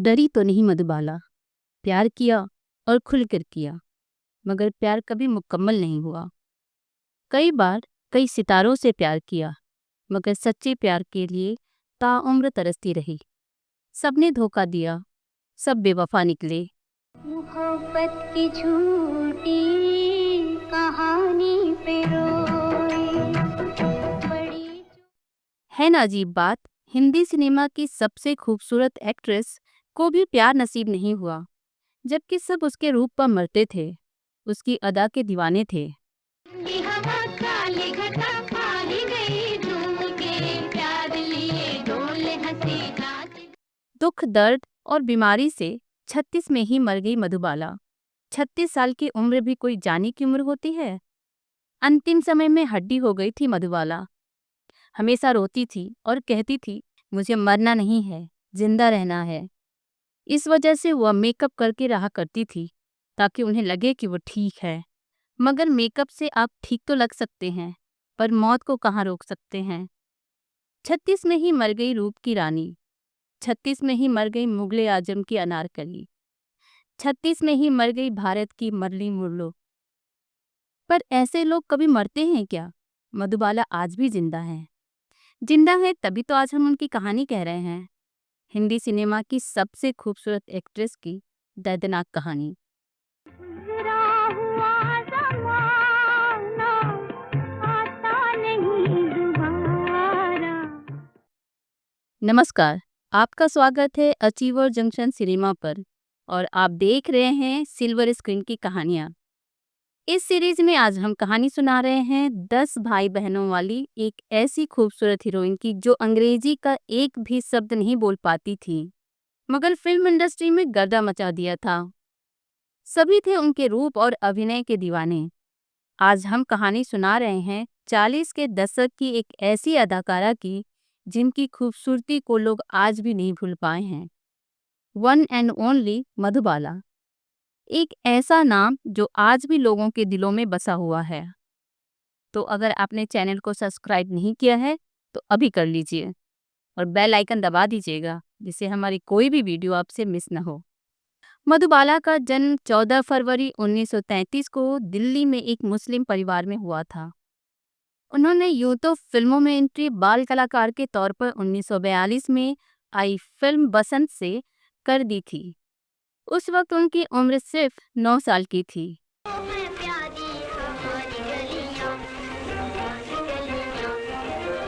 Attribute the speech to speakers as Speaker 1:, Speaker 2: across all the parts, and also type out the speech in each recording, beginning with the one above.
Speaker 1: डरी तो नहीं मधुबाला। प्यार किया और खुलकर किया, मगर प्यार कभी मुकम्मल नहीं हुआ। कई बार कई सितारों से प्यार किया, मगर सच्चे प्यार के लिए ताउम्र तरसती रही। सबने धोखा दिया, सब बेवफा निकले।
Speaker 2: मोहब्बत की झूठी कहानी पे रोए बड़ी।
Speaker 1: है ना अजीब बात, हिंदी सिनेमा की सबसे खूबसूरत एक्ट्रेस को भी प्यार नसीब नहीं हुआ, जबकि सब उसके रूप पर मरते थे, उसकी अदा के दीवाने थे।
Speaker 2: ये हवा काली घटा पाली गई झूम के प्यार लिए डोले हंसी नाच।
Speaker 1: दुख, दर्द और बीमारी से 36 में ही मर गई मधुबाला। 36 साल की उम्र भी कोई जाने की उम्र होती है। अंतिम समय में हड्डी हो गई थी मधुबाला। हमेशा रोती थी और कहती थी, मुझे मरना नहीं है, जिंदा रहना है। इस वजह से वह मेकअप करके रहा करती थी, ताकि उन्हें लगे कि वो ठीक है। मगर मेकअप से आप ठीक तो लग सकते हैं, पर मौत को कहाँ रोक सकते हैं। 36 में ही मर गई रूप की रानी। 36 में ही मर गई मुगले आजम की अनारकली। 36 में ही मर गई भारत की मर्लिन मुर्लो। पर ऐसे लोग कभी मरते हैं क्या? मधुबाला आज भी जिंदा है। जिंदा है तभी तो आज हम उनकी कहानी कह रहे हैं। हिंदी सिनेमा की सबसे खूबसूरत एक्ट्रेस की दर्दनाक कहानी।
Speaker 2: गुजरा हुआ ज़माना आता नहीं दोबारा।
Speaker 1: नमस्कार, आपका स्वागत है अचीवर जंक्शन सिनेमा पर और आप देख रहे हैं सिल्वर स्क्रीन की कहानियाँ। इस सीरीज में आज हम कहानी सुना रहे हैं 10 भाई बहनों वाली एक ऐसी खूबसूरत हीरोइन की जो अंग्रेजी का एक भी शब्द नहीं बोल पाती थी, मगर फिल्म इंडस्ट्री में गर्दा मचा दिया था। सभी थे उनके रूप और अभिनय के दीवाने। आज हम कहानी सुना रहे हैं 40 के दशक की एक ऐसी अदाकारा की जिनकी खूबसूरती को लोग आज भी नहीं भूल पाए हैं। वन एंड ओनली मधुबाला, एक ऐसा नाम जो आज भी लोगों के दिलों में बसा हुआ है। तो अगर आपने चैनल को सब्सक्राइब नहीं किया है तो अभी कर लीजिए और बेल आइकन दबा दीजिएगा, जिससे हमारी कोई भी वीडियो आपसे मिस न हो। मधुबाला का जन्म 14 फरवरी 1933 को दिल्ली में एक मुस्लिम परिवार में हुआ था। उन्होंने यूं तो फिल्मों में एंट्री बाल कलाकार के तौर पर 1942 में आई फिल्म बसंत से कर दी थी। उस वक्त उनकी उम्र सिर्फ 9 साल की थी।
Speaker 2: है प्यारी हमारी गलियां,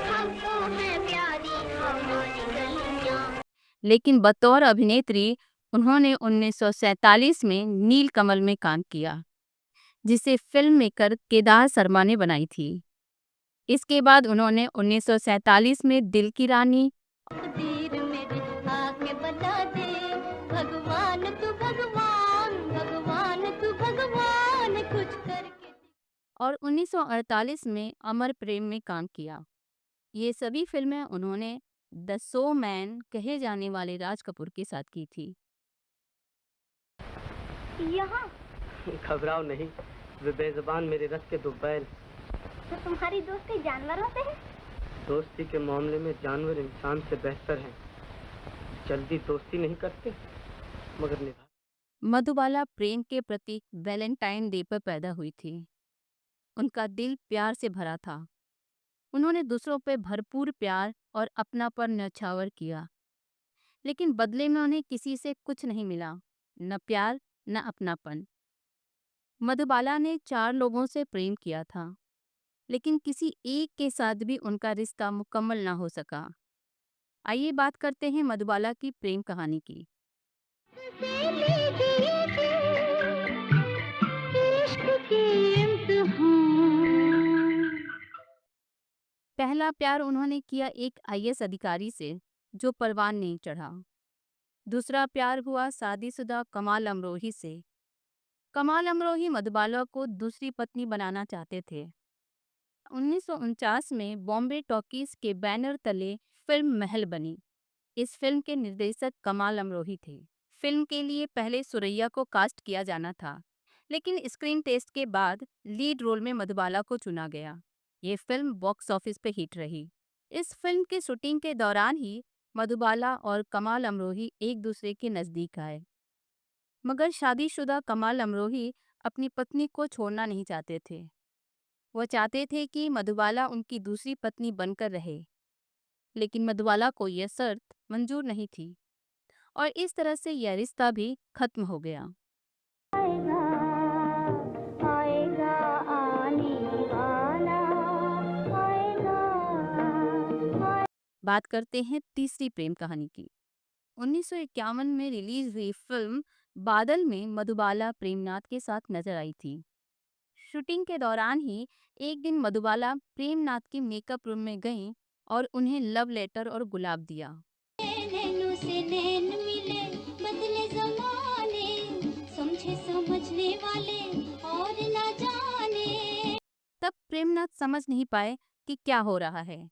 Speaker 2: हमको है प्यारी हमारी गलियां।
Speaker 1: लेकिन बतौर अभिनेत्री उन्होंने 1947 में नीलकमल में काम किया, जिसे फिल्म मेकर केदार शर्मा ने बनाई थी। इसके बाद उन्होंने 1947 में दिल की रानी
Speaker 2: तकदीर मेरे आके बता दे, भगवान तू भगवान, भगवान तू भगवान कुछ करके।
Speaker 1: और 1948 में अमर प्रेम में काम किया। ये सभी फिल्में उन्होंने द सो मैन कहे जाने वाले राज कपूर के साथ की थी।
Speaker 2: यहाँ
Speaker 3: घबराओ नहीं, वे बेज़ुबान मेरे रस के दो बैल।
Speaker 2: तो तुम्हारी दोस्ती जानवरों से है?
Speaker 3: दोस्ती के मामले में जानवर इंसान से बेहतर हैं। जल्दी दोस्ती नहीं करते, मगर निभा।
Speaker 1: मधुबाला प्रेम के प्रतीक वैलेंटाइन डे पर पैदा हुई थी। उनका दिल प्यार से भरा था। उन्होंने दूसरों पर भरपूर प्यार और अपनापन न्यौछावर किया, लेकिन बदले में उन्हें किसी से कुछ नहीं मिला, न प्यार न अपनापन। मधुबाला ने 4 लोगों से प्रेम किया था, लेकिन किसी एक के साथ भी उनका रिश्ता मुकम्मल ना हो सका। आइए बात करते हैं मधुबाला की प्रेम कहानी की।
Speaker 2: से लीजिए इश्क के इम्तिहान।
Speaker 1: पहला प्यार उन्होंने किया एक आईएएस अधिकारी से, जो परवान नहीं चढ़ा। दूसरा प्यार हुआ शादीशुदा कमाल अमरोही से। कमाल अमरोही मधुबाला को दूसरी पत्नी बनाना चाहते थे। 1949 में बॉम्बे टॉकीज के बैनर तले फिल्म महल बनी। इस फिल्म के निर्देशक कमाल अमरोही थे। फिल्म के लिए पहले सुरैया को कास्ट किया जाना था, लेकिन स्क्रीन टेस्ट के बाद लीड रोल में मधुबाला को चुना गया। ये फिल्म बॉक्स ऑफिस पे हिट रही। इस फिल्म की शूटिंग के दौरान ही मधुबाला और कमाल अमरोही एक दूसरे के नजदीक आए। मगर शादीशुदा कमाल अमरोही अपनी पत्नी को छोड़ना नहीं चाहते थे। वह चाहते थे कि मधुबाला उनकी दूसरी पत्नी बनकर रहे, लेकिन मधुबाला को यह शर्त मंजूर नहीं थी और इस तरह से यह रिश्ता भी खत्म हो गया।
Speaker 2: आएगा आएगा आने वाला आएगा।
Speaker 1: बात करते हैं तीसरी प्रेम कहानी की। 1951 में रिलीज हुई फिल्म बादल में मधुबाला प्रेमनाथ के साथ नजर आई थी। शूटिंग के दौरान ही एक दिन मधुबाला प्रेमनाथ की मेकअप रूम में गईं और उन्हें लव लेटर और गुलाब दिया।
Speaker 2: नैनों से नैन मिले बदले जमाने, समझे समझने वाले और ना जाने।
Speaker 1: तब प्रेमनाथ समझ नहीं पाए कि क्या हो रहा है।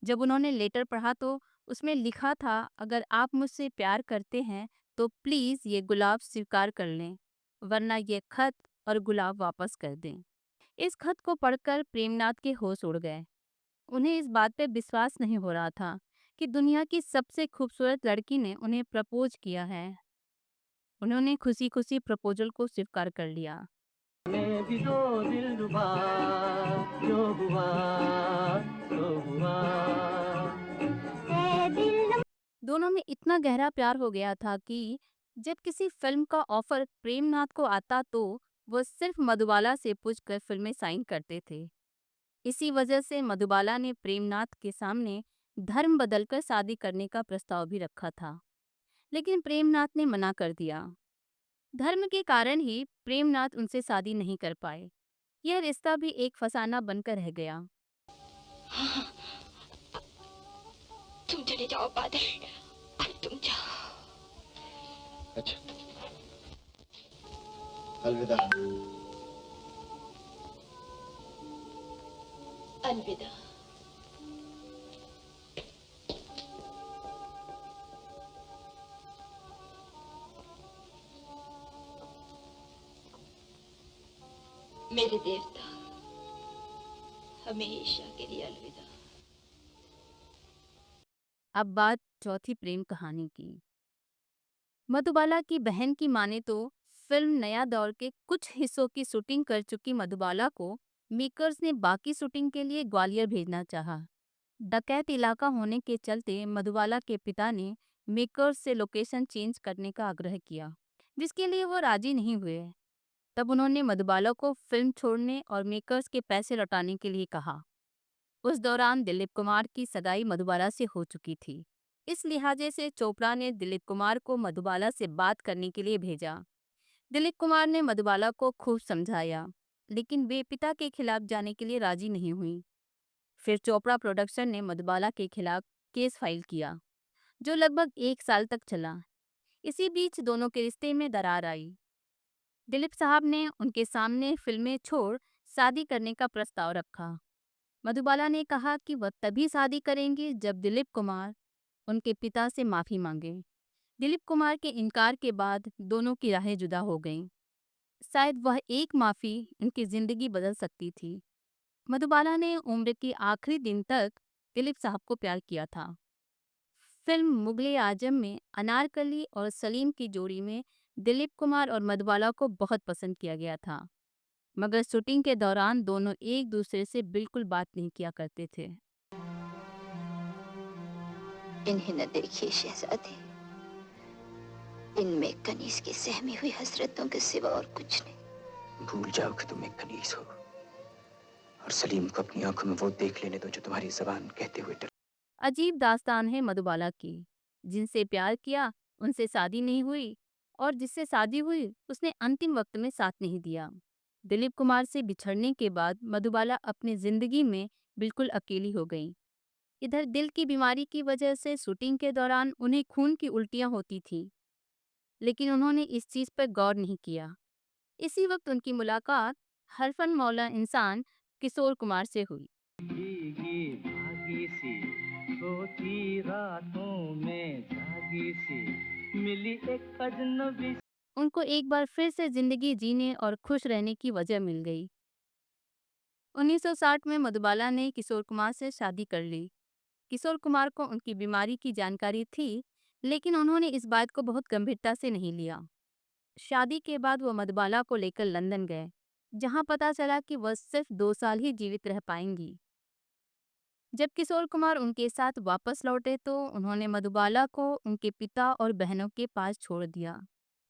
Speaker 1: जब उन्होंने लेटर पढ़ा तो उसमें लिखा था, अगर आप मुझसे प्यार करते हैं तो प्लीज ये गुलाब स्वीकार कर लें, वरना ये खत और गुलाब वापस कर दें। इस खत को पढ़कर प्रेमनाथ के होश उड़ गए। उन्हें इस बात पे विश्वास नहीं हो रहा था कि दुनिया की सबसे खूबसूरत लड़की ने उन्हें प्रपोज किया है। उन्होंने खुशी खुशी प्रपोजल को स्वीकार कर लिया।
Speaker 3: में भी दो दिल रुबा, जो हुआ सो हुआ।
Speaker 2: ऐ दिल
Speaker 1: दोनों में इतना गहरा प्यार हो गया था कि जब किसी फिल्म का ऑफर प्रेमनाथ को आता तो वो सिर्फ मधुबाला से पूछकर फिल्में साइन करते थे। इसी वजह से मधुबाला ने प्रेमनाथ के सामने धर्म बदलकर शादी करने का प्रस्ताव भी रखा था, लेकिन प्रेमनाथ ने मना कर दिया। धर्म के कारण ही प्रेमनाथ उनसे शादी नहीं कर पाए। यह रिश्ता भी एक फसाना बनकर रह गया।
Speaker 2: तुम चले जाओ बादल, अब तुम जाओ।
Speaker 4: अच्छा, अलविदा।
Speaker 2: अलविदा। मेरे देवता, हमेशा के लिए अलविदा।
Speaker 1: अब बात चौथी प्रेम कहानी की। मधुबाला की बहन की माने तो फिल्म नया दौर के कुछ हिस्सों की शूटिंग कर चुकी मधुबाला को मेकर्स ने बाकी शूटिंग के लिए ग्वालियर भेजना चाहा। डकैत इलाका होने के चलते मधुबाला के पिता ने मेकर्स से लोकेशन चेंज करने का आग्रह किया, जिसके लिए वो राजी नहीं हुए। तब उन्होंने मधुबाला को फिल्म छोड़ने और मेकर्स के पैसे लौटाने के लिए कहा। उस दौरान दिलीप कुमार की सगाई मधुबाला से हो चुकी थी। इस लिहाजे से चोपड़ा ने दिलीप कुमार को मधुबाला से बात करने के लिए भेजा। दिलीप कुमार ने मधुबाला को खूब समझाया, लेकिन वे पिता के खिलाफ जाने के लिए राजी नहीं हुई। फिर चोपड़ा प्रोडक्शन ने मधुबाला के खिलाफ केस फाइल किया, जो लगभग 1 साल तक चला। इसी बीच दोनों के रिश्ते में दरार आई। दिलीप साहब ने उनके सामने फिल्में छोड़ शादी करने का प्रस्ताव रखा। मधुबाला ने कहा कि वह तभी शादी करेंगे जब दिलीप कुमार उनके पिता से माफी मांगे। दिलीप कुमार के इनकार के बाद दोनों की राहें जुदा हो गईं। शायद वह एक माफी उनकी जिंदगी बदल सकती थी। मधुबाला ने उम्र के आखिरी दिन तक दिलीप साहब को प्यार किया था। फिल्म मुगले आजम में अनारकली और सलीम की जोड़ी में दिलीप कुमार और मधुबाला को बहुत पसंद किया गया था, मगर शूटिंग के दौरान दोनों एक दूसरे से बिल्कुल बात नहीं किया करते थे।
Speaker 2: इन्हें न देखिए शहजादी, इनमें कनीज की सहमी हुई हसरतों के सिवा और कुछ नहीं।
Speaker 4: भूल जाओ कि तुम एक कनीज हो, और सलीम को अपनी आंखों में वो देख लेने दो जो तुम्हारी जबान कहते हुए डर।
Speaker 1: अजीब दास्तान है मधुबाला की। जिनसे प्यार किया उनसे शादी नहीं हुई, और जिससे शादी हुई उसने अंतिम वक्त में साथ नहीं दिया। दिलीप कुमार से बिछड़ने के बाद मधुबाला अपनी जिंदगी में बिल्कुल अकेली हो गई। इधर दिल की बीमारी की वजह से शूटिंग के दौरान उन्हें खून की उल्टियां होती थी, लेकिन उन्होंने इस चीज पर गौर नहीं किया। इसी वक्त उनकी मुलाकात हरफन मौला इंसान किशोर कुमार से हुई।
Speaker 3: भीगी भागी सी होती रातों में जागी सी मिली एक अजनबी।
Speaker 1: उनको एक बार फिर से जिंदगी जीने और खुश रहने की वजह मिल गई। 1960 में मधुबाला ने किशोर कुमार से शादी कर ली। किशोर कुमार को उनकी बीमारी की जानकारी थी, लेकिन उन्होंने इस बात को बहुत गंभीरता से नहीं लिया। शादी के बाद वो मधुबाला को लेकर लंदन गए, जहां पता चला कि वह सिर्फ 2 साल ही जीवित रह पाएंगी। जब किशोर कुमार उनके साथ वापस लौटे तो उन्होंने मधुबाला को उनके पिता और बहनों के पास छोड़ दिया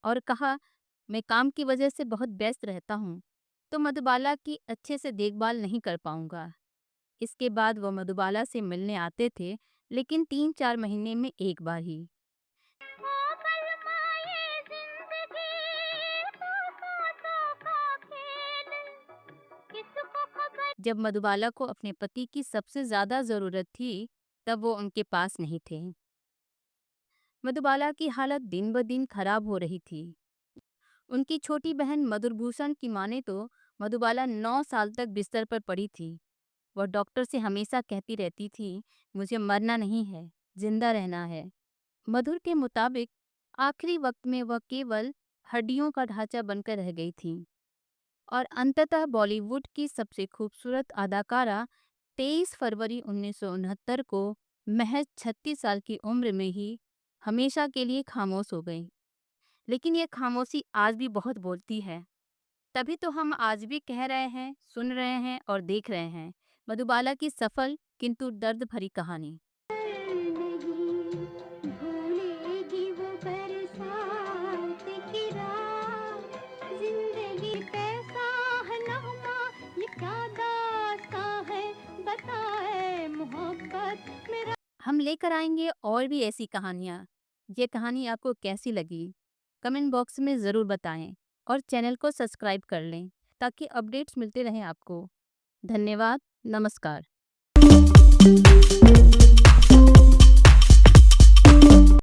Speaker 1: और कहा, मैं काम की वजह से बहुत व्यस्त रहता हूँ, तो मधुबाला की अच्छे से देखभाल नहीं कर पाऊंगा। इसके बाद वह मधुबाला से मिलने आते थे, लेकिन 3-4 महीने में एक बार ही।
Speaker 2: ओ बलमाए जिंदगी तो का खेल, किसको खबर।
Speaker 1: जब मधुबाला को अपने पति की सबसे ज्यादा जरूरत थी, तब वो उनके पास नहीं थे। मधुबाला की हालत दिन ब दिन खराब हो रही थी। उनकी छोटी बहन मधुरभूषण की माने तो मधुबाला 9 साल तक बिस्तर पर पड़ी थी। वह डॉक्टर से हमेशा कहती रहती थी, मुझे मरना नहीं है, जिंदा रहना है। मधुर के मुताबिक आखिरी वक्त में वह केवल हड्डियों का ढांचा बनकर रह गई थी और अंततः बॉलीवुड की सबसे खूबसूरत अदाकारा 23 फरवरी 1969 को महज 36 साल की उम्र में ही हमेशा के लिए खामोश हो गई। लेकिन ये खामोशी आज भी बहुत बोलती है। तभी तो हम आज भी कह रहे हैं, सुन रहे हैं और देख रहे हैं मधुबाला की सफल किंतु दर्द भरी कहानी।
Speaker 2: नहीं भूलेगी वो बरसात की रात, जिंदगी कैसा है नगमा, ये क्या दास्तां है, बताए मोहब्बत मेरा।
Speaker 1: हम लेकर आएंगे और भी ऐसी कहानियाँ। ये कहानी आपको कैसी लगी कमेंट बॉक्स में ज़रूर बताएं और चैनल को सब्सक्राइब कर लें ताकि अपडेट्स मिलते रहें आपको। धन्यवाद। नमस्कार।